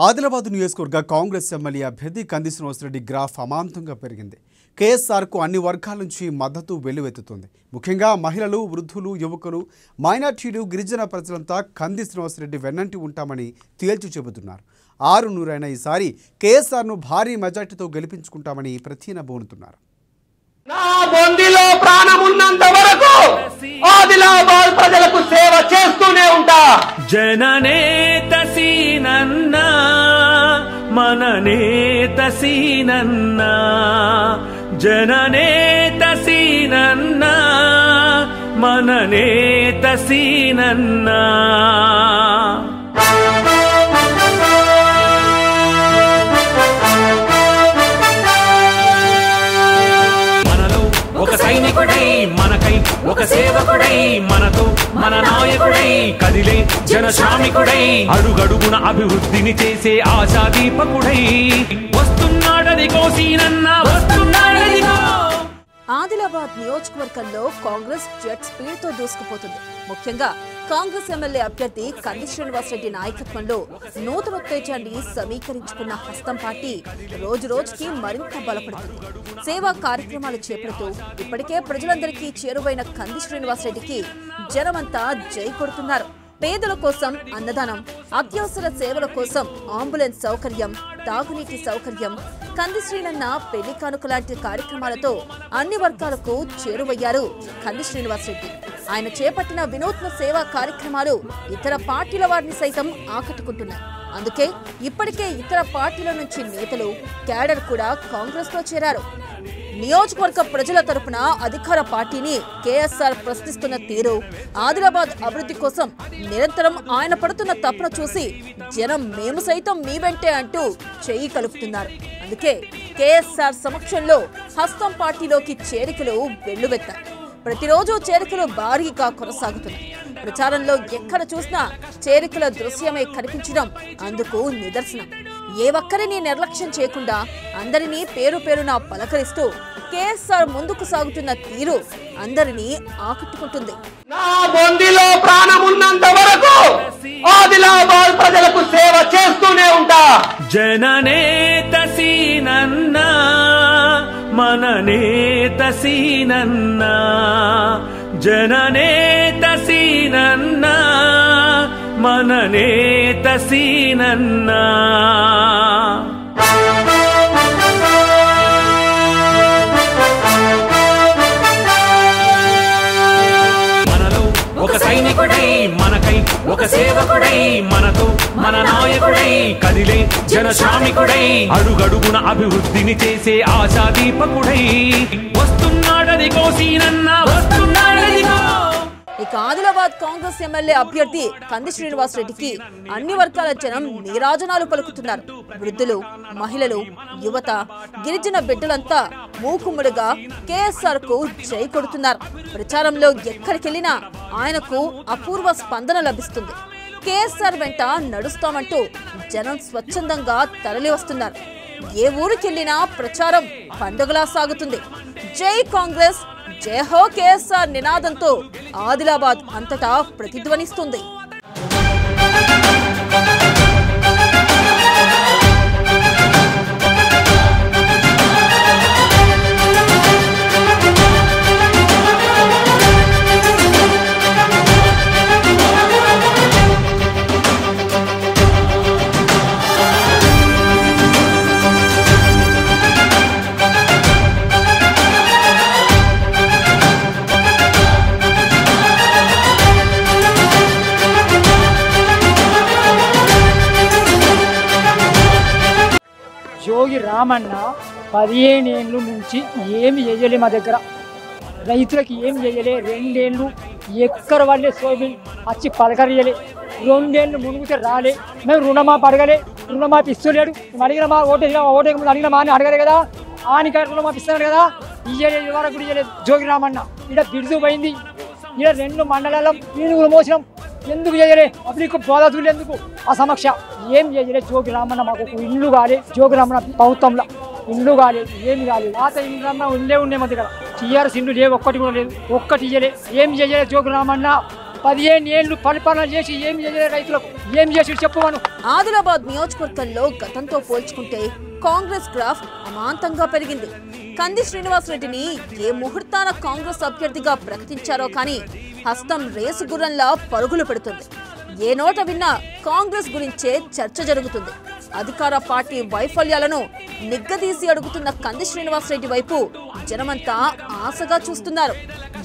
ఆదిలాబాద్ నియోజకవర్గ కాంగ్రెస్ ఎమ్మెల్యే అభ్యర్థి కంది శ్రీనివాసరెడ్డి గ్రాఫ్ అమాంతంగా పెరిగింది. కేఎస్ఆర్కు అన్ని వర్గాల నుంచి మద్దతు వెల్లువెత్తుతుంది. ముఖ్యంగా మహిళలు, వృద్ధులు, యువకులు, మైనార్టీలు, గిరిజన ప్రజలంతా కంది శ్రీనివాసరెడ్డి వెన్నంటి ఉంటామని తేల్చి చెబుతున్నారు. 6 ఈసారి కేఎస్ఆర్ను భారీ మెజార్టీతో గెలిపించుకుంటామని ప్రతినబోనుతున్నారు. నా బొందిలో ప్రాణమున్నంత వరకు ఆదిలాబాద్ ప్రజలకు సేవ చేస్తూనే ఉంటా. జననేత సీనన్న మననేత సీనన్న, జననేత సీనన్న మననేత సీనన్న. ఒక సైనికుడై మనకై, ఒక సేవకుడై మనతో, మన నాయకుడై కదిలే జనశ్రామికుడై, అడుగడుగున అభివృద్ధిని చేసే ఆశాదీపకుడై వస్తున్నాడదిగో సీనన్న, వస్తున్నాడదిగో. ఆదిలాబాద్ నియోజకవర్గంలో కాంగ్రెస్ జెట్ స్పీడ్ తో దూసుకుపోతుంది. ముఖ్యంగా కాంగ్రెస్ ఎమ్మెల్యే అభ్యర్థి కంది శ్రీనివాసరెడ్డి నాయకత్వంలో నూతనోత్తేజాన్ని సమీకరించుకున్న హస్తం పార్టీ రోజు రోజుకి మరింత బలపడుతుంది. సేవా కార్యక్రమాలు చేపడుతూ ఇప్పటికే ప్రజలందరికీ చేరువైన కంది శ్రీనివాసరెడ్డికి జనమంతా జై కొడుతున్నారు. పేదల కోసం అన్నదానం, అత్యవసర సేవల కోసం అంబులెన్స్ సౌకర్యం, తాగునీటి సౌకర్యం, కంది శ్రీనన్న పెళ్లి కానుక లాంటి కార్యక్రమాలతో అన్ని వర్గాలకు చేరువయ్యారు కంది శ్రీనివాసరెడ్డి. ఆయన చేపట్టిన వినూత్న సేవా కార్యక్రమాలు ఇతర పార్టీల వారిని సైతం ఆకట్టుకుంటున్నాయి. అందుకే ఇప్పటికే ఇతర పార్టీల నుంచి నేతలు, క్యాడర్ కూడా కాంగ్రెస్ లో చేరారు. నియోజకవర్గ ప్రజల తరపున అధికార పార్టీని కేఎస్ఆర్ ప్రశ్నిస్తున్న తీరు, ఆదిలాబాద్ అభివృద్ధి కోసం నిరంతరం ఆయన పడుతున్న తపన చూసి జనం మేము సైతం మీ వెంటే అంటూ చెయ్యి కలుపుతున్నారు. అందుకే కేఎస్ఆర్ సమక్షంలో హస్తం పార్టీలోకి చేరికలు వెల్లువెత్తాయి. ప్రతిరోజు చేరికలు భారీగా కొనసాగుతున్నాయి. ప్రచారంలో ఎక్కడ చూసినా చేరికల దృశ్యమే కనిపించడం అందుకు నిదర్శనం. ఏ ఒక్కరిని నిర్లక్ష్యం చేయకుండా అందరినీ పేరు పేరున పలకరిస్తూ కేఎస్ఆర్ ముందుకు సాగుతున్న తీరు అందరినీ ఆకట్టుకుంటుంది. నా బొందిలో ప్రాణమున్నంత వరకు ఆదిలాబాద్ ప్రజలకు సేవ చేస్తూనే ఉంటా. జననేత సీనన్న మననేత సీనన్న, జననేత సీనన్న మననేత సీనన్న. మనలో ఒక సైనికుడై మనకై, ఒక సేవకుడై మనతో, మన నాయకుడై కదిలే జనశ్రామికుడై, అడుగడుగున అభివృద్ధిని చేసే ఆశాదీపకుడై వస్తున్నాడదిగో సీనన్న, వస్తున్నాడదిగో. ఇక ఆదిలాబాద్ కాంగ్రెస్ ఎమ్మెల్యే అభ్యర్థి కంది శ్రీనివాసరెడ్డికి అన్ని వర్గాల జనం నీరాజనాలు పలుకుతున్నారు. వృద్ధులు, మహిళలు, యువత, గిరిజన బిడ్డలంతా మూకుముడిగా కేఎస్ఆర్ కు జై కొడుతున్నారు. ప్రచారంలో ఎక్కడికెళ్లినా ఆయనకు అపూర్వ స్పందన లభిస్తుంది. కేఎస్ఆర్ వెంట నడుస్తామంటూ జనం స్వచ్ఛందంగా తరలి వస్తున్నారు. ఏ ఊరికెళ్లినా ప్రచారం పండుగలా సాగుతుంది. జై కాంగ్రెస్, జై హో కేఎస్ఆర్ నినాదంతో ఆదిలాబాద్ అంతటా ప్రతిధ్వనిస్తుంది. జోగి రామన్న 15 ఏళ్ళ నుంచి ఏమి చేయలే. మా దగ్గర రైతులకి ఏం చేయలే. 2 ఏళ్ళు ఎక్కర వాళ్ళే సోయాబీన్ వచ్చి పలకరియలే. 2 ఏళ్ళు మునుగుతే రాలే. మేము రుణమాఫీ అడగలే, రుణమాఫీ ఇస్తలేడు. మేము అడిగిన మా ఓటే ముందు అడిగిన మా అని అడగలే కదా, ఆనిక రుణమాఫీ ఇస్తున్నాడు కదా, ఇయ్యలేదు, వరకు కూడా ఇయ్యలేదు. జోగి రామన్న ఇక్కడ బిడుసు పోయింది. ఇక్కడ 2 మండలాల్లో పీనుగులు మోసినాం. ఎందుకు చేయలే? అప్పుడు బోధతులు ఎందుకు? ఆ సమక్ష ఏం చేయలే. జోగి రామన్న మాకు ఇల్లు కాలే. జోగి రామన్న ప్రభుత్వంలో ఇల్లు కాలేదు, ఏమి కాలేదు. పాత ఇల్లు ఉండే మా దగ్గర. టీఆర్ఎస్ ఇండ్లు లేవు, ఒక్కటి కూడా లేదు. ఒక్కటి ఇయ్యలే. ఏం చేయలే జోగి రామన్న. 15 ఏళ్ళు పరిపాలన చేసి ఏం చేయలేదు రైతులకు, ఏం చేసి చెప్పమను. ఆదిలాబాద్ నియోజకవర్గంలో గతంతో పోల్చుకుంటే కాంగ్రెస్ గ్రాఫ్ అమాంతంగా పెరిగింది. కంది శ్రీనివాసరెడ్డిని ఏ ముహూర్తాన కాంగ్రెస్ అభ్యర్థిగా ప్రకటించారో కానీ హస్తం రేసు గుర్రంలా పరుగులు పెడుతుంది. ఏ నోట విన్నా కాంగ్రెస్ గురించే చర్చ జరుగుతుంది. అధికార పార్టీ వైఫల్యాలను నిగ్గదీసి అడుగుతున్న కంది శ్రీనివాసరెడ్డి వైపు జనమంతా ఆశగా చూస్తున్నారు.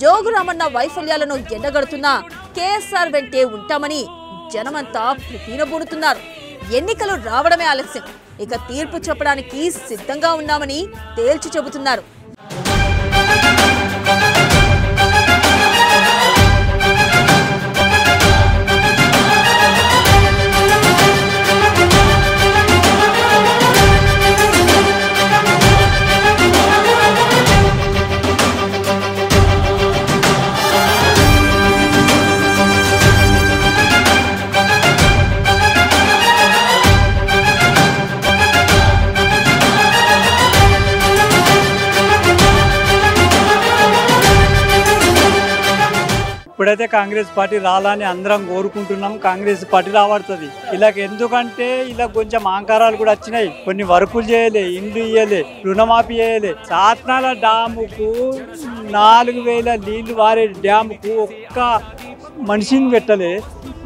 జోగురామన్న వైఫల్యాలను ఎండగడుతున్న కేఎస్ఆర్ వెంటే ఉంటామని జనమంతా ప్రతినబూడుతున్నారు. ఎన్నికలు రావడమే ఆలస్యం, ఇక తీర్పు చెప్పడానికి సిద్ధంగా ఉన్నామని తేల్చి చెబుతున్నారు. ఇప్పుడైతే కాంగ్రెస్ పార్టీ రాలని అందరం కోరుకుంటున్నాం. కాంగ్రెస్ పార్టీ రాబడుతుంది. ఇలా ఎందుకంటే ఇలా కొంచెం అహంకారాలు కూడా వచ్చినాయి. కొన్ని వర్కులు చేయలే, ఇండ్లు ఇయ్యలే, రుణమాఫీ చేయలే. సాత్నాల డ్యాముకు 4000 నీళ్లు వారే డ్యాముకు ఒక్క మనిషిని పెట్టలే.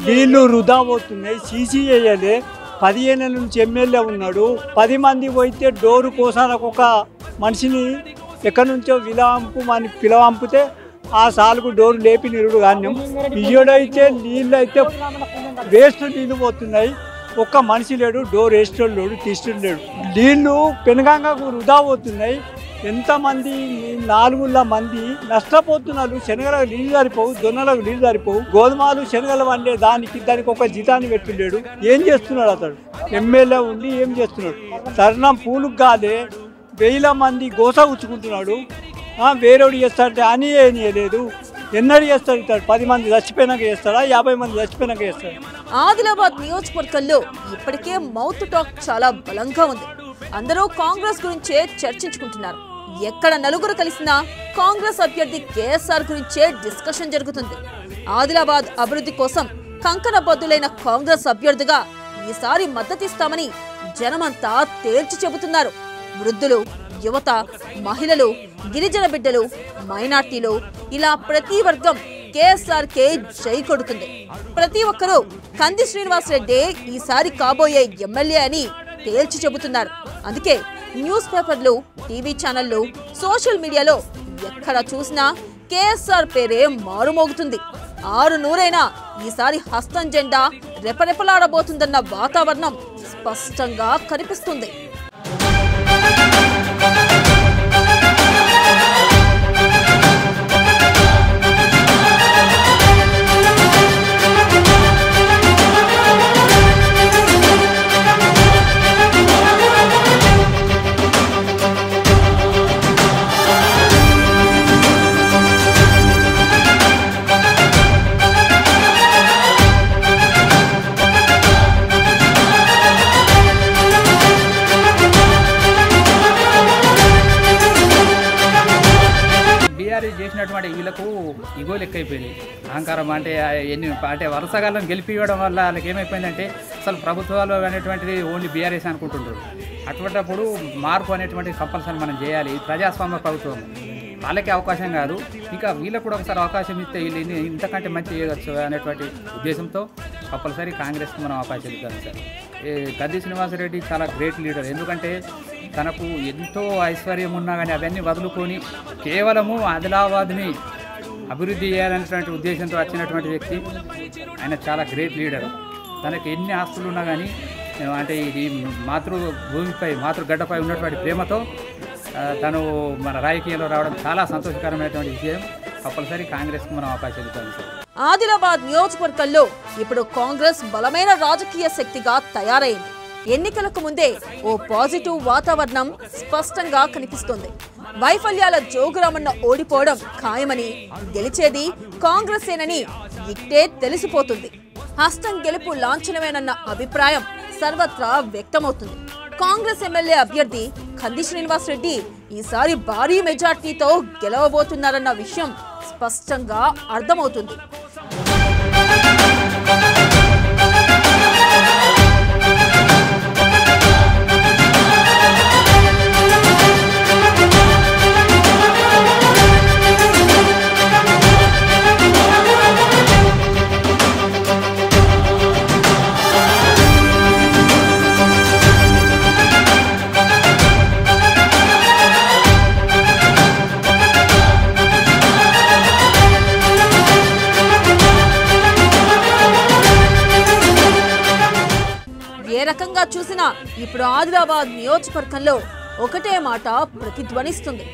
నీళ్లు వృధా పోతున్నాయి. సీసీ వేయలే. 15 ఏళ్ళ నుంచి ఎమ్మెల్యే ఉన్నాడు. 10 మంది పోయితే డోరు కోసాలకు ఒక మనిషిని ఎక్కడి నుంచో పిలవంపితే ఆ సాలుకు డోరు లేపి నిరుడు ధాన్యం ఇయ్యడైతే నీళ్ళు అయితే వేస్ట్ నీళ్ళు పోతున్నాయి. ఒక్క మనిషి లేడు, డోర్ వేసేటోడు లేడు, తీసేటోడు లేడు. నీళ్ళు పెనుగంగకు వృధా పోతున్నాయి. ఎంతమంది 4 మంది నష్టపోతున్నారు. శనగలకు నీళ్ళు సరిపోవు, జొన్నలకు నీళ్ళు సరిపోవు. గోధుమలు శనగలు వండే దానికి ఒక జీతాన్ని పెట్టిండాడు. ఏం చేస్తున్నాడు అతడు? ఎమ్మెల్యే ఉండి ఏం చేస్తున్నాడు? తరుణం పూలకు కాదే 1000 మంది గోస ఉచ్చుకుంటున్నాడు. వేరేవాడు చేస్తాడంటే అని ఏం చేయలేదు. ఎన్నడూ చేస్తాడు? 10 మంది చచ్చిపోయినాక చేస్తాడా? 50 మంది చచ్చిపోయినాక చేస్తాడు? ఆదిలాబాద్ నియోజకవర్గంలో ఇప్పటికే మౌత్ టాక్ చాలా బలంగా ఉంది. అందరూ కాంగ్రెస్ గురించే చర్చించుకుంటున్నారు. ఎక్కడ నలుగురు కలిసినా కాంగ్రెస్ అభ్యర్థి కేఎస్ఆర్ గురించే డిస్కషన్ జరుగుతుంది. ఆదిలాబాద్ అభివృద్ధి కోసం కంకణబద్దులైన కాంగ్రెస్ అభ్యర్థిగా ఈసారి మద్దతిస్తామని జనమంతా తేల్చి చెబుతున్నారు. వృద్ధులు, యువత, మహిళలు, గిరిజన బిడ్డలు, మైనార్టీలు ఇలా ప్రతి వర్గం కేఎస్ఆర్ కే జై కొడుతుంది. ప్రతి ఒక్కరూ కంది శ్రీనివాసరెడ్డి ఈసారి కాబోయే ఎమ్మెల్యే అని తేల్చి చెబుతున్నారు. అందుకే న్యూస్ పేపర్లు, టీవీ ఛానళ్లు, సోషల్ మీడియాలో ఎక్కడ చూసినా కేఎస్ఆర్ పేరే మారుమోగుతుంది. 600 ఈసారి హస్తం జెండా రెపరెపలాడబోతుందన్న వాతావరణం స్పష్టంగా కనిపిస్తుంది. చేసినటువంటి వీళ్ళకు ఇగోలు ఎక్కువైపోయింది. అహంకారం అంటే వరుసగాలను గెలిపివ్వడం వల్ల వాళ్ళకి ఏమైపోయిందంటే అసలు ప్రభుత్వాలు అనేటువంటిది ఓన్లీ బీఆర్ఎస్ అనుకుంటుంటారు. అటువంటిప్పుడు మార్పు అనేటువంటిది కంపల్సరీ మనం చేయాలి. ప్రజాస్వామ్య ప్రభుత్వం వాళ్ళకే అవకాశం కాదు, ఇంకా వీళ్ళకు కూడా ఒకసారి అవకాశం ఇస్తే వీళ్ళు ఇంతకంటే మంచి చేయవచ్చు అనేటువంటి ఉద్దేశంతో కంపల్సరీ కాంగ్రెస్కి మనం అవకాశం ఇద్దాం సార్. కంది శ్రీనివాసరెడ్డి చాలా గ్రేట్ లీడర్. ఎందుకంటే తనకు ఎంతో ఐశ్వర్యం ఉన్నా కానీ అవన్నీ వదులుకొని కేవలము ఆదిలాబాద్ని అభివృద్ధి చేయాలనేటువంటి ఉద్దేశంతో వచ్చినటువంటి వ్యక్తి. ఆయన చాలా గ్రేట్ లీడర్. తనకు ఎన్ని ఆస్తులు ఉన్నా కానీ అంటే ఇది మాతృభూమిపై మాతృగడ్డపై ఉన్నటువంటి ప్రేమతో తను మన రాజకీయాల్లో రావడం చాలా సంతోషకరమైనటువంటి విషయం. కంపల్సరీ కాంగ్రెస్కి మనం అవకాశం ఇద్దాం సార్. ఆదిలాబాద్ నియోజకవర్గంలో ఇప్పుడు కాంగ్రెస్ బలమైన రాజకీయ శక్తిగా తయారైంది. ఎన్నికలకు ముందే ఓ పాజిటివ్ వాతావరణం స్పష్టంగా కనిపిస్తోంది. వైఫల్యాల జోగురామన్న ఓడిపోవడం ఖాయమని, గెలిచేది కాంగ్రెసేనని ఇట్టే తెలిసిపోతుంది. హస్తం గెలుపు లాంఛనమేనన్న అభిప్రాయం సర్వత్రా వ్యక్తమవుతుంది. కాంగ్రెస్ ఎమ్మెల్యే అభ్యర్థి కంది శ్రీనివాసరెడ్డి ఈసారి భారీ మెజార్టీతో గెలవబోతున్నారన్న విషయం స్పష్టంగా అర్థమవుతుంది. విధంగా చూసినా ఇప్పుడు ఆదిలాబాద్ నియోజకవర్గంలో ఒకటే మాట ప్రతిధ్వనిస్తుంది.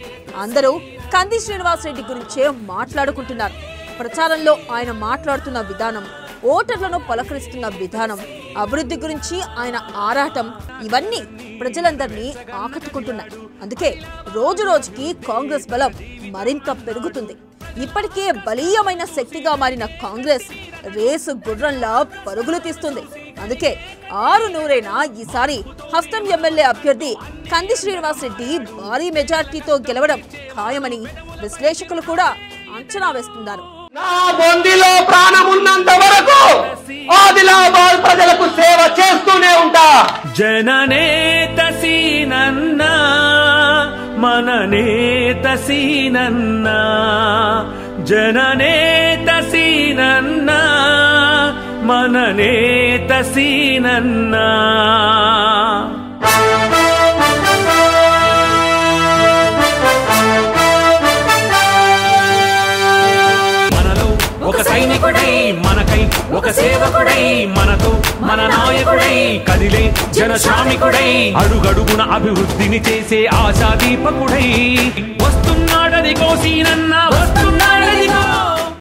అందరూ కంది శ్రీనివాస్ రెడ్డి గురించే మాట్లాడుకుంటున్నారు. ప్రచారంలో ఆయన మాట్లాడుతున్న విధానం, ఓటర్లను పలకరిస్తున్న విధానం, అభివృద్ధి గురించి ఆయన ఆరాటం ఇవన్నీ ప్రజలందరినీ ఆకట్టుకుంటున్నాయి. అందుకే రోజు రోజుకి కాంగ్రెస్ బలం మరింత పెరుగుతుంది. ఇప్పటికే బలీయమైన శక్తిగా మారిన కాంగ్రెస్ రేసు గుర్రంలా పరుగులు తీస్తుంది. అందుకే 6-100 ఈసారి హస్తం ఎమ్మెల్యే అభ్యర్థి కంది శ్రీనివాస్ రెడ్డి భారీ మెజార్టీతో గెలవడం ఖాయమని విశ్లేషకులు కూడా అంచనా వేస్తున్నారు. నా బొందిలో ప్రాణం ఉన్నంత వరకు ఆదిలాబాద్ ప్రజలకు సేవ చేస్తూనే ఉంటా. జననేత సీనన్నా మననేత సీనన్నా, జననేత సీనన్నా మననేత సీనన్నా. ఒక సైనికుడై మనకై, ఒక సేవకుడై మనతో, మన నాయకుడై కదిలే జనశ్రామికుడై, అడుగడుగున అభివృద్ధిని చేసే ఆశాదీపకుడై వస్తున్నాడని కోసీనన్నా, వస్తున్నాడని